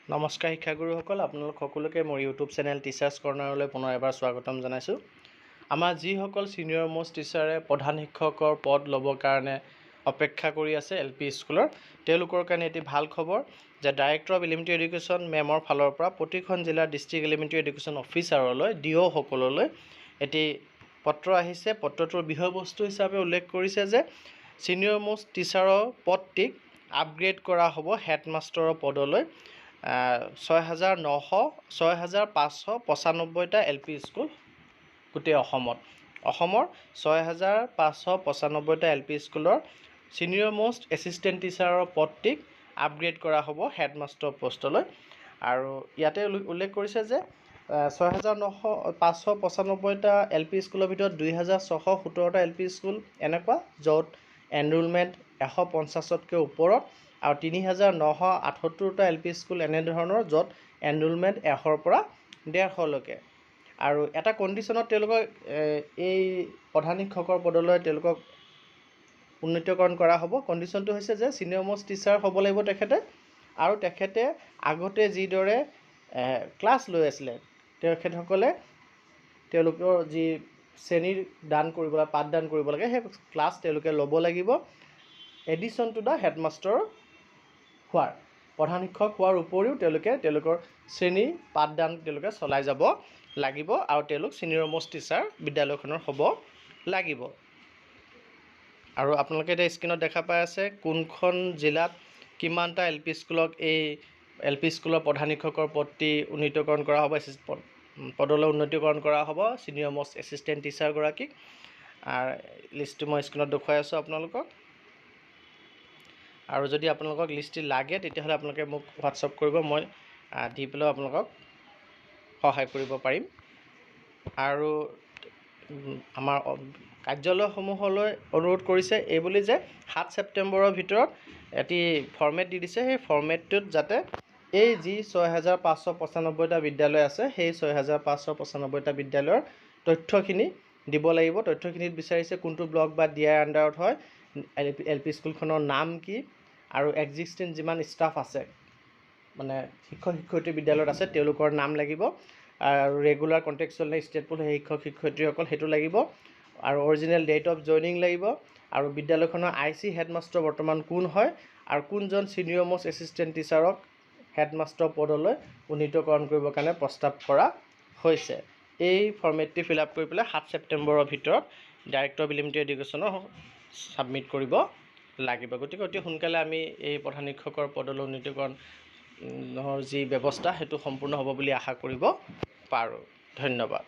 নমস্কাৰ শিক্ষাগুৰুসকল, আপোনালোক সকলোকে মোৰ ইউটিউব চেনেল টিচাৰ্ছ কৰ্ণাৰলৈ পুনৰ এবাৰ স্বাগতম জনাইছোঁ। আমাৰ যিসকল ছিনিয়ৰ মোষ্ট টিচাৰে প্ৰধান শিক্ষকৰ পদ ল'বৰ কাৰণে অপেক্ষা কৰি আছে LP স্কুলৰ, তেওঁলোকৰ কাৰণে এটি ভাল খবৰ যে ডাইৰেক্টৰ অফ এলিমেণ্টাৰী এডুকেশ্যন মেমৰ ফালৰ পৰা প্ৰতিখন জিলাৰ ডিষ্ট্ৰিক্ট এলিমেণ্টাৰী এডুকেশ্যন অফিচাৰলৈ DO সকললৈ এটি পত্ৰ আহিছে। পত্ৰটোৰ বিষয়বস্তু হিচাপে উল্লেখ কৰিছে যে ছিনিয়ৰ মোষ্ট টিচাৰৰ পদটিক আপগ্ৰেড কৰা হ'ব হেডমাষ্টৰৰ পদলৈ। 6,595টা LP স্কুল গোটেই অসমৰ 6,595টা LP স্কুলৰ ছিনিয়ৰ মোষ্ট এছিষ্টেণ্ট টিচাৰৰ পদটিক আপগ্ৰেড কৰা হ'ব হেডমাষ্টৰ পষ্টলৈ। আৰু ইয়াতে উল্লেখ কৰিছে যে 6,595টা LP স্কুলৰ ভিতৰত 2,617টা LP স্কুল এনেকুৱা য'ত এনৰোলমেণ্ট 150তকৈ ওপৰত, আৰু 3,978টা LP স্কুল এনেধৰণৰ য'ত এনৰোলমেণ্ট 100ৰ পৰা 150লৈকে। আৰু এটা কণ্ডিশ্যনত তেওঁলোকক এই প্ৰধান শিক্ষকৰ পদলৈ তেওঁলোকক উন্নীতকৰণ কৰা হ'ব। কণ্ডিশ্যনটো হৈছে যে ছিনিয়ৰ মোষ্ট টিচাৰ হ'ব লাগিব তেখেতে, আৰু তেখেতে আগতে যিদৰে ক্লাছ লৈ আছিলে তেখেতসকলে তেওঁলোকৰ যি শ্ৰেণীৰ দান কৰিব লাগে, পাঠদান কৰিব লাগে, সেই ক্লাছ তেওঁলোকে ল'ব লাগিব। এডিশ্যন টু দ্য হেডমাষ্টাৰ হোৱাৰ, প্ৰধান শিক্ষক হোৱাৰ উপৰিও তেওঁলোকৰ শ্ৰেণী পাঠদান তেওঁলোকে চলাই যাব লাগিব, আৰু তেওঁলোক ছিনিয়ৰ মোষ্ট টিচাৰ বিদ্যালয়খনৰ হ'ব লাগিব। আৰু আপোনালোকে এতিয়া স্ক্ৰীণত দেখা পাই আছে কোনখন জিলাত কিমানটা LP স্কুলক এই LP স্কুলৰ প্ৰধান শিক্ষকৰ পদটি উন্নীতকৰণ কৰা হ'ব, পদলৈ উন্নীতকৰণ কৰা হ'ব ছিনিয়ৰ মোষ্ট এছিষ্টেণ্ট টিচাৰগৰাকীক। লিষ্টটো মই স্ক্ৰীণত দেখুৱাই আছোঁ আপোনালোকক। আৰু যদি আপোনালোকক লিষ্টটি লাগে তেতিয়াহ'লে আপোনালোকে মোক হোৱাটছআপ কৰিব, মই দি পেলাই আপোনালোকক সহায় কৰিব পাৰিম। আৰু আমাৰ কাৰ্যালয়সমূহলৈ অনুৰোধ কৰিছে এইবুলি যে 7 ছেপ্টেম্বৰৰ ভিতৰত এটি ফৰ্মেট দি দিছে, সেই ফৰ্মেটটোত যাতে এই যি 6,595টা বিদ্যালয় আছে সেই 6,595টা বিদ্যালয়ৰ তথ্যখিনি দিব লাগিব। তথ্যখিনিত বিচাৰিছে কোনটো ব্লক বা DI আণ্ডাৰত হয়, LP স্কুলখনৰ নাম কি, আৰু এক্সিষ্টিং যিমান ষ্টাফ আছে মানে শিক্ষক শিক্ষয়িত্ৰী বিদ্যালয়ত আছে তেওঁলোকৰ নাম লাগিব, আৰু ৰেগুলাৰ কণ্টেক্সুৱেল নে ষ্টেটফুল সেই শিক্ষক শিক্ষয়িত্ৰীসকল সেইটো লাগিব, আৰু অৰিজিনেল ডেট অফ জইনিং লাগিব, আৰু বিদ্যালয়খনৰ IC হেডমাষ্টাৰ বৰ্তমান কোন হয়, আৰু কোনজন ছিনিয়ৰ মোষ্ট এছিষ্টেণ্ট টিচাৰক হেডমাষ্টাৰ পদলৈ উন্নীতকৰণ কৰিবৰ কাৰণে প্ৰস্তাৱ কৰা হৈছে। এই ফৰ্মেটটি ফিল আপ কৰি পেলাই 7 ছেপ্টেম্বৰৰ ভিতৰত ডাইৰেক্টৰ অফ এলিমেণ্টাৰী এডুকেশ্যনৰ ছাবমিট কৰিব লাগিব। গতিকে অতি সোনকালে আমি এই প্ৰধান শিক্ষকৰ পদলৈ উন্নীতকৰণৰ যি ব্যৱস্থা সেইটো সম্পূৰ্ণ হ'ব বুলি আশা কৰিব পাৰোঁ। ধন্যবাদ।